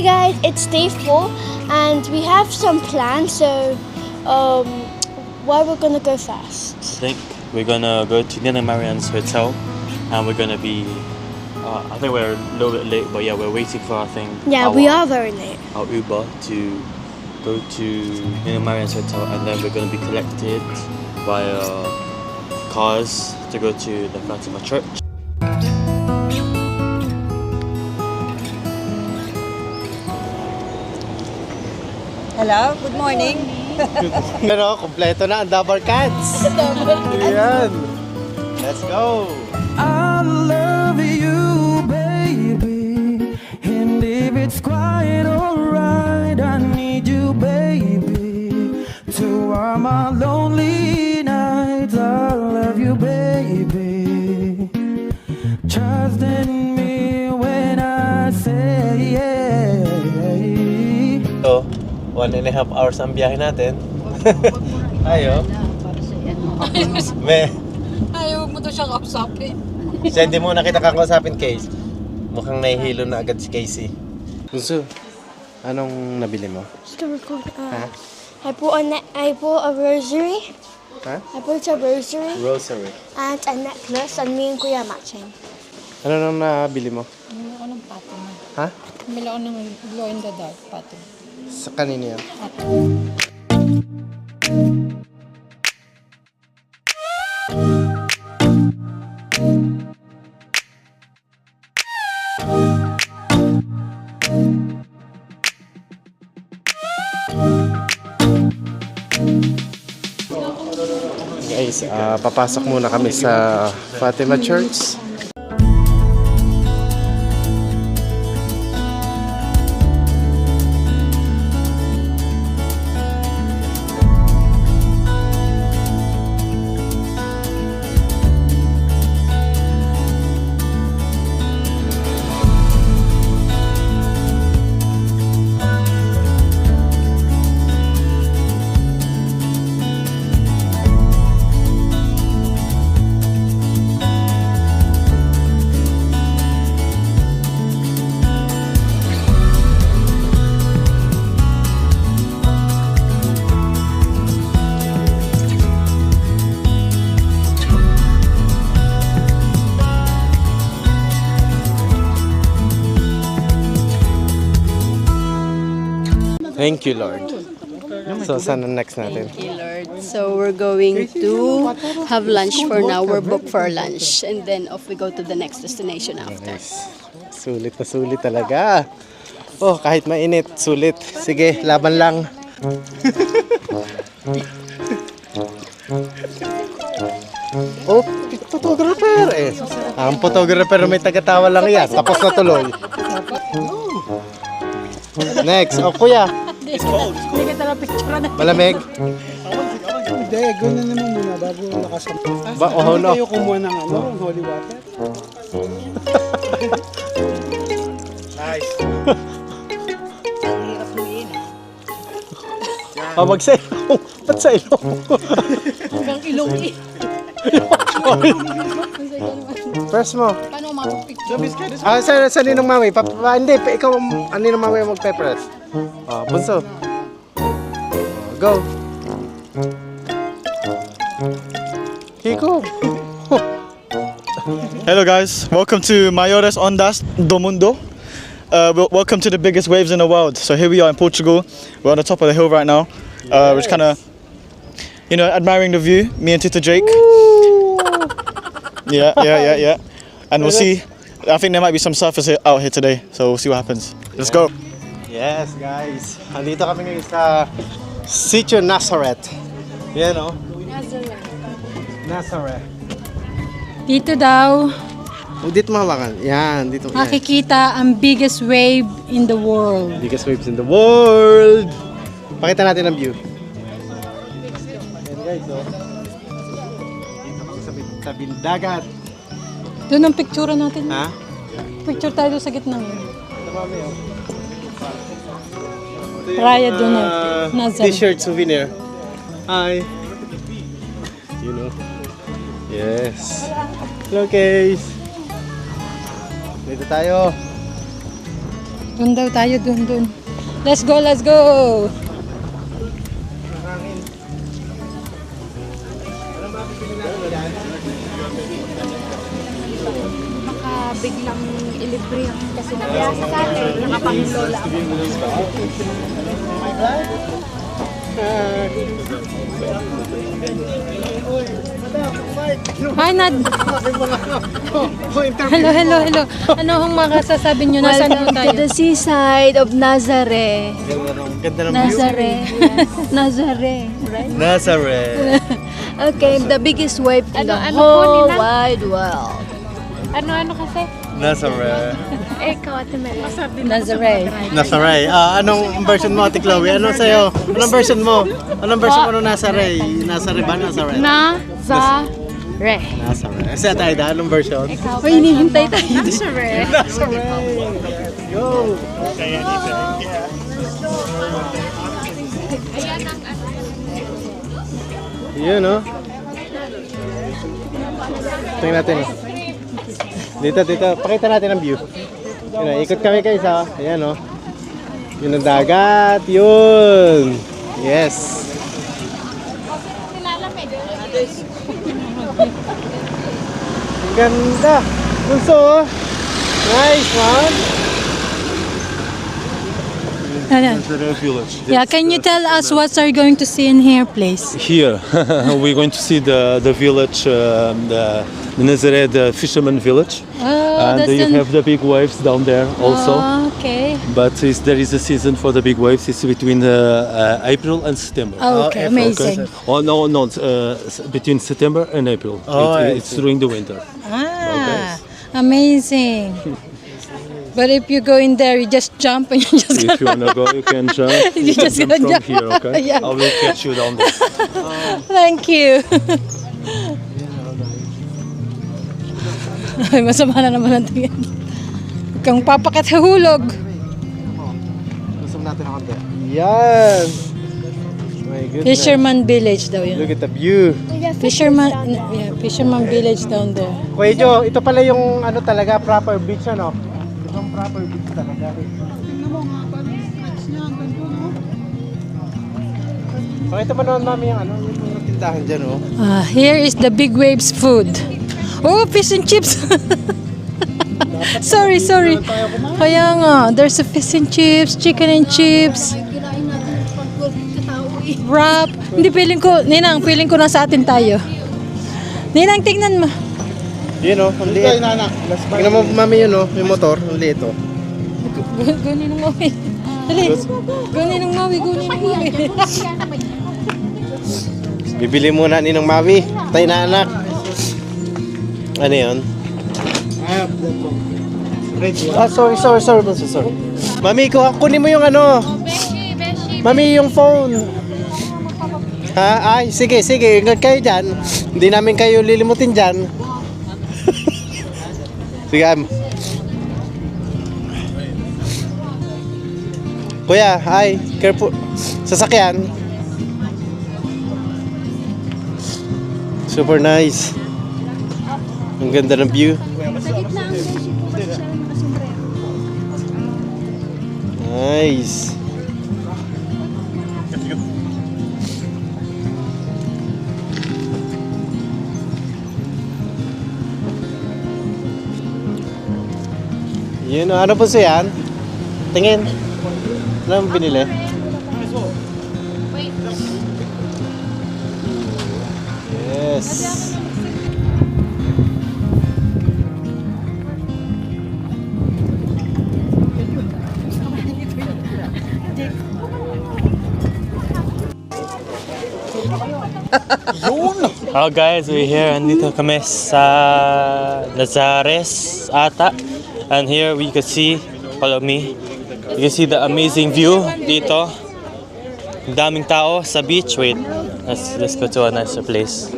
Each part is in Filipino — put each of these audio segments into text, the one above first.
Hi guys, it's day 4 and we have some plans, so where we're gonna go first? I think we're gonna go to Nina Marianne's hotel and we're gonna be I think we're a little bit late, but yeah, we're waiting for We are very late. our Uber to go to Nina Marianne's hotel, and then we're gonna be collected via cars to go to the Fatima Church. Hello, good morning. Pero kompleto na ang double cats. Ayan. Let's go. I love you, baby, and if it's quiet, alright, I need you, baby, to warm my lonely nights. I love you, baby, trust in me when I say yeah. So, 1.5 hours ang biyahe natin. Ayo. Ayaw mo to siya kausapin. Siya hindi mo nakita kakausapin, Case. Mukhang nahihilo na agad si Casey. Bunso, anong nabili mo? Ha? I bought a rosary. Ha? I bought a rosary Rosary. and a necklace, and me and Kuya matching. Ano nang nabili mo? Bumili ako ng pattern. Ha? Bumili ako ng glow in the dark pattern. Sa kanina yan? Guys, papasok muna kami sa Fatima Church. Thank you, Lord. So, saan ang next natin? Thank you, Lord. So we're going to have lunch for now. We're booked for lunch. And then off we go to the next destination after. Nice. Sulit na sulit talaga. Oh, kahit mainit, sulit. Sige, laban lang. Oh, photographer eh. Ang photographer may tagatawa lang yan. Tapos na tuloy. Next, oh kuya. Hindi ka tala picture na. Malamig. Hindi, gano'n naman muna bago nakasama. Oh no. Kayo kumuha ng holy water. Nice. Hirap mo yun. Mag sa ilong. Ba't sa ilong? Hanggang ilong eh. Press mo. Paano makapag-picture? Sa ninong mami. Hindi, ikaw ang ninong mami ang magpe-press. Bunso. Go. Kiko. Hello guys, welcome to Maiores Ondas do Mundo. Welcome to the biggest waves in the world. So here we are in Portugal. We're on the top of the hill right now. We're just kind of, admiring the view. Me and Tito Jake. Yeah. And we'll see. I think there might be some surfers out here today, so we'll see what happens. Let's go. Yes, guys. Andito kami ngayon sa Sitio Nazareth. Yan o. Nazareth. Dito daw, Dito mahawakan. Yan, dito. Yan. makikita ang biggest wave in the world. Biggest waves in the world. Pakita natin ang view. Yan guys, oh. Dito kami sa tabing dagat. Doon ang picture natin. Ha? Picture tayo sa gitna. Ito mami, oh. Ito yung Raya doon, mga Nazareth. T-shirt souvenir. Hi. Yes. Hello, Case. Dito tayo. Doon daw tayo, doon. Let's go, let's go! Baka biglang ilibre ang kasi nakapanglola ako. Hi, Nad! Hello. Ano ang makasasabi nyo? Nasaan daw tayo? To the seaside of Nazareth. Ganda ng view. Nazareth. Nazareth, right? Nazareth. Okay, the biggest wave in the Ano po, whole Nina? wide world. Ano kasi? Nazareth. Ikaw, Ate Mel. Nazareth. Nazareth. Anong version mo, Ate Chloe? Anong sa'yo? Anong version mo? Anong version mo ng Nazareth? Nazareth ba? Nazareth? Nazareth. Nazareth. Sa tayo da, anong version? Uy, hinihintay tayo. Nazareth. Go! Yun, no? Tingnan natin. Dito. Pakita natin ang view. Yun, ikot kami kayo isa. Ayan, no? Yun ang dagat. Yun! Yes! Ang ganda! Bunso, oh. Nice one! Village. Yeah, can you tell us what are you going to see in here, please? Here, we're going to see the village, the Nazareth fisherman village. Oh, And that's you have the big waves down there also. Oh, okay. But there is a season for the big waves. It's between April and September. Oh, okay, amazing. Oh no, between September and April. Oh, I It's during the winter. Ah, amazing. But if you go in there, you just jump and you just If you wanna go, you can jump. You just jump gonna from jump. here, okay? Yeah. I will catch you down there. Thank you. Ay, masama na naman ang tingin. Huwag kang papakat sa hulog. Gusto natin ang konti. Yan! My goodness. Fisherman Village daw yun. Look at the view. Fisherman Village down there. Kuya Jo, ito pala yung ano talaga, proper beach, ano? Ito ang proper beach talaga. Pakita mo naman mami yung ano, yung mga tindahan dyan, oh. Here is the Big Waves food. Oh, fish and chips. sorry. Kaya nga, there's a fish and chips, chicken and chips. Wrap. Hindi, feeling ko nasa atin tayo. Ninang, tingnan mo. Yun, oh, ang liit. Tingnan mo mami yun, oh, yung motor, ang liit, oh. Gunin ng mawi. Dali. Gunin ng mawi. Bibili muna ni ng Mawi. Tayo na anak. Ano yun? Sorry. Mami, kunin mo yung ano. Mami, yung phone. Ha? Ay, sige. Ingat kayo dyan. Hindi namin kayo lilimutin dyan. Sige, Kuya, ay, careful. Sasakyan. Super nice. Ang ganda ng view. Nice. Yun, ano po siya yan? Tingin. Ano ang binili? Yes. Hello guys, we're here. Andito kami sa Nazareth ata. And here we can see, follow me. You can see the amazing view dito. Ang daming tao sa beach. Wait, let's go to a nicer place.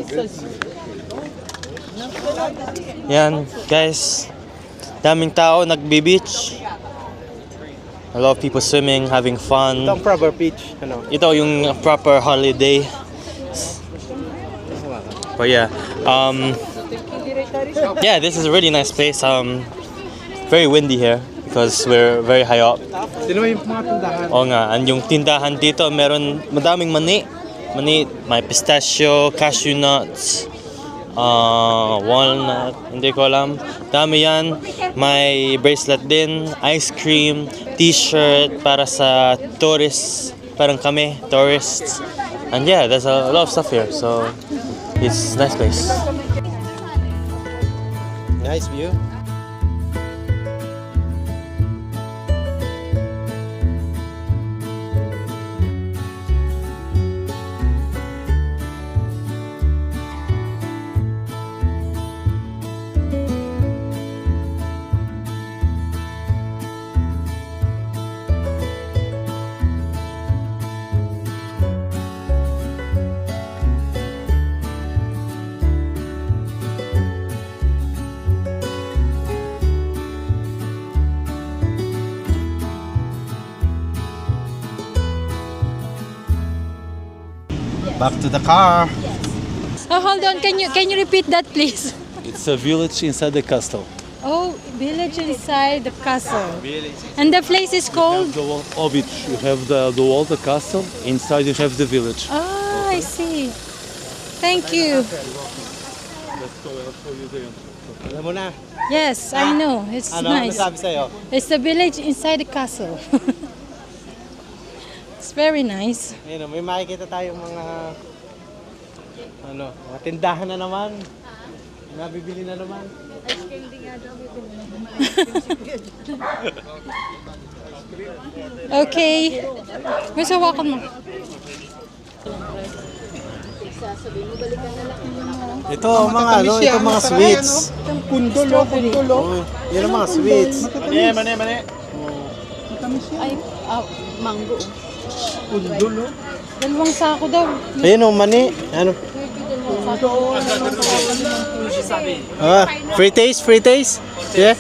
Yan guys, daming tao nagbe-beach. A lot of people swimming, having fun. Ito ang proper beach. Ano? Ito yung proper holiday. But yeah, yeah, this is a really nice place. Very windy here. You because we're very high up. Sino yung mga tindahan? Oo nga, and yung tindahan dito, meron madaming mani. Mani, may pistachio, cashew nuts, walnut, hindi ko alam. Dami yan. May bracelet din, ice cream, t-shirt para sa tourists, parang kami, tourists. And yeah, there's a lot of stuff here, so it's a nice place. Nice view. Back to the car. Oh, hold on. Can you repeat that, please? It's a village inside the castle. Oh, village inside the castle. And the place is called? The wall of it. You have the wall, the castle. Inside you have the village. Ah, I see. Thank you. Let's go. I'll show you the entrance. Alam mo na. Yes, I know. It's Ano nice. sabi sa'yo? It's the village inside the castle. It's very nice. Ayun, may makikita tayong mga mga tindahan na naman. Nabibili na naman. Okay. May sawakan mo. Ito mga ito mga sweets. Kundulo. Yan ang mga sweets. Mani. Ay, mango. Kundulo. Dalawang sako daw. Ayun oh, mani. Ano? Free taste? Yeah?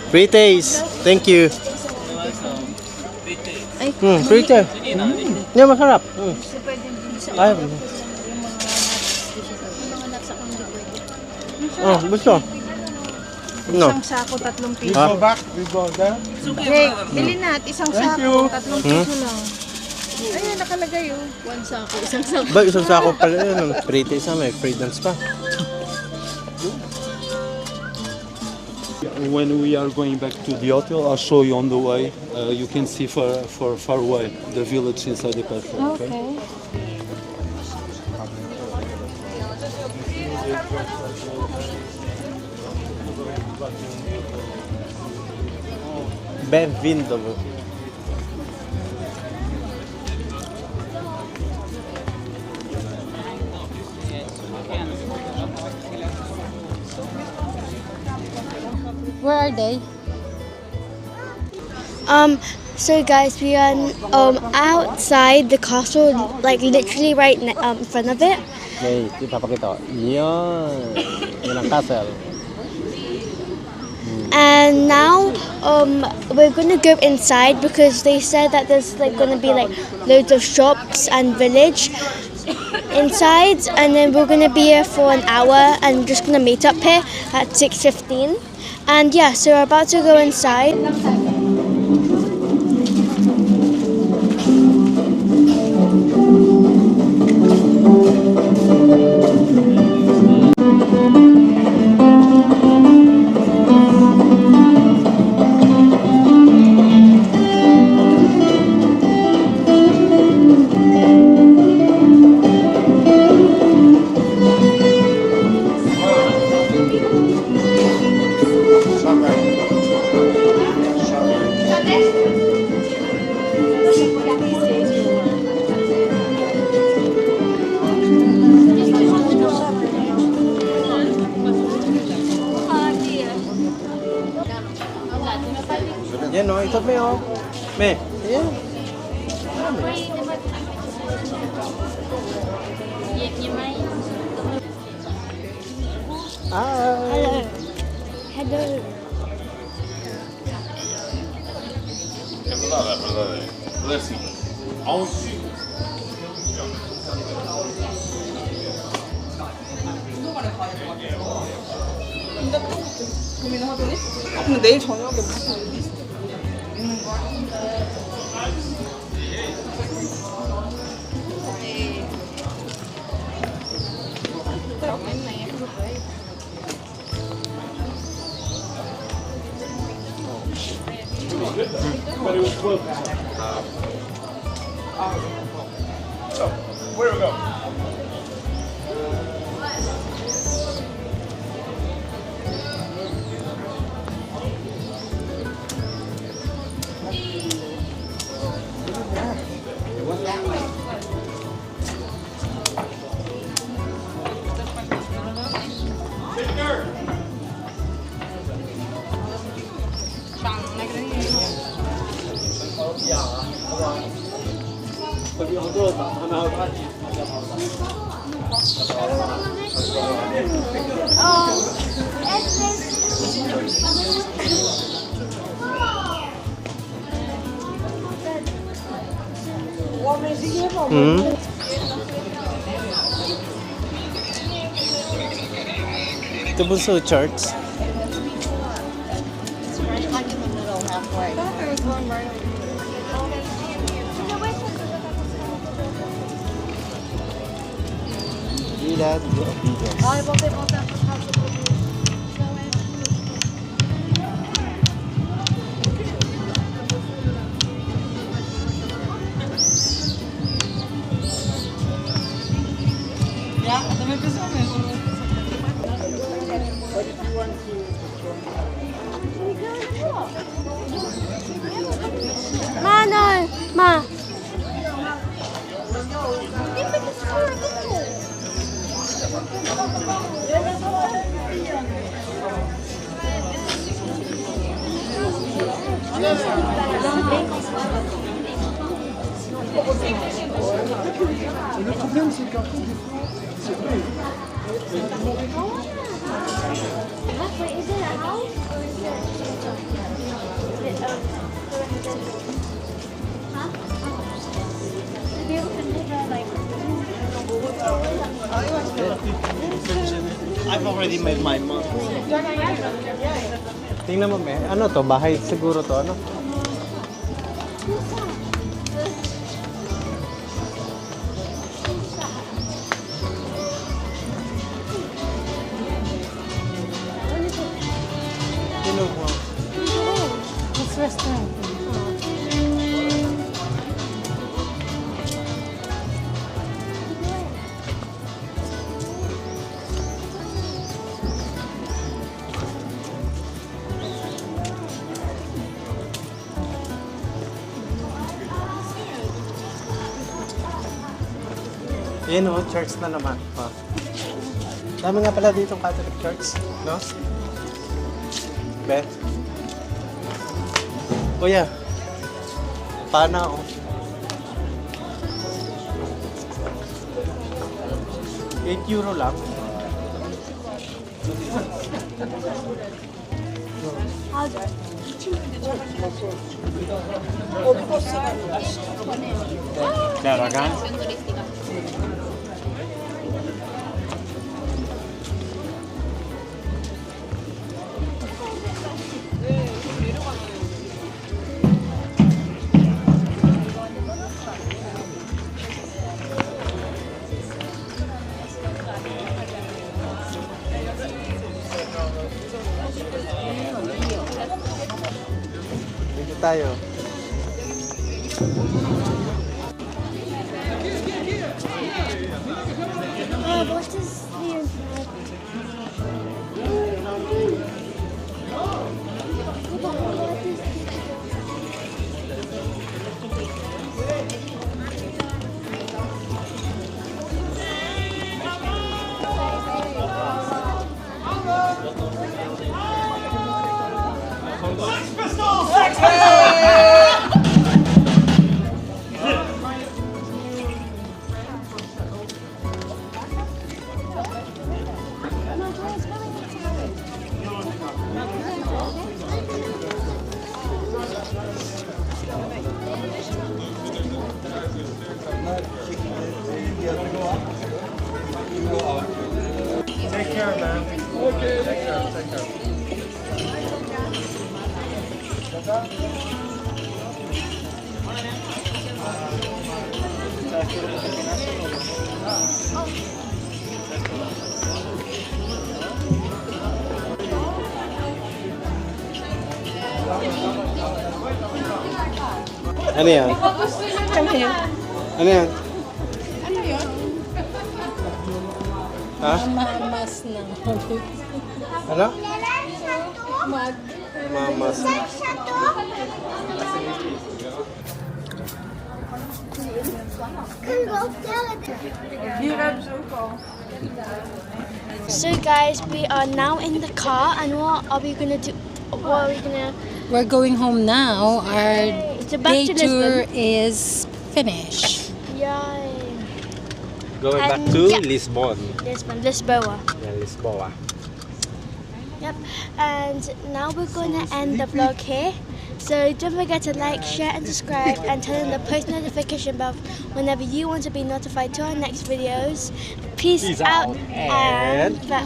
Free taste. Thank you. Free taste. Yeah, masarap. Ay. Oh, gusto. No. Isang sako, 3 piso. Ah. Go back. We go there. Jake, bilhin natin isang sako, 3 piso lang. Ayun, nakalagay oh. One sako, isang sako. Ba, isang sako pala yun. Free taste may free dance pa. When we are going back to the hotel, I'll show you on the way. You can see for far away the village inside the castle. Okay. Bem-vindo. Where are they? So guys, we are outside the castle, like literally right in front of it. Okay, ipapakita ko. Yun. Yun ang castle. And now we're gonna go inside because they said that there's like gonna be like loads of shops and village inside, and then we're gonna be here for an hour and we're just gonna meet up here at 6:15. And yeah, so we're about to go inside. Yan no, ito may oh. May. Yan. Hi. Hello. 그럼 내일 저녁에 무슨 Ito Bunso charts. Village of Beagles. Ma, no, Ma. Le problème, c'est qu'après, c'est vrai. Wait, is it a house or is it huh? Maybe we can live there, like. I've already made my mark. Tingnan mo, me. Ano to? Bahay siguro to, ano? It's restaurant. Yan o, church na naman. Oh. Dami nga pala dito Catholic Church, no? Bet. Kuya, pana o. 8 euro lang. Daragan? Dito tayo. What is the internet? Ano yan? Come here. Ano yan? Ano yun? Ha? Mamas na. Ano? Mamas. So guys, we are now in the car, and what are we gonna do? What are we gonna? We're going home now. Our So back day to tour Lisbon. is finished. Yay! Going back And to yeah. Lisbon. Lisboa. Yeah, Lisboa. Yep. And now we're gonna end the vlog here. So don't forget to like, share, and subscribe, and turn on the post notification bell whenever you want to be notified to our next videos. Peace out and bye.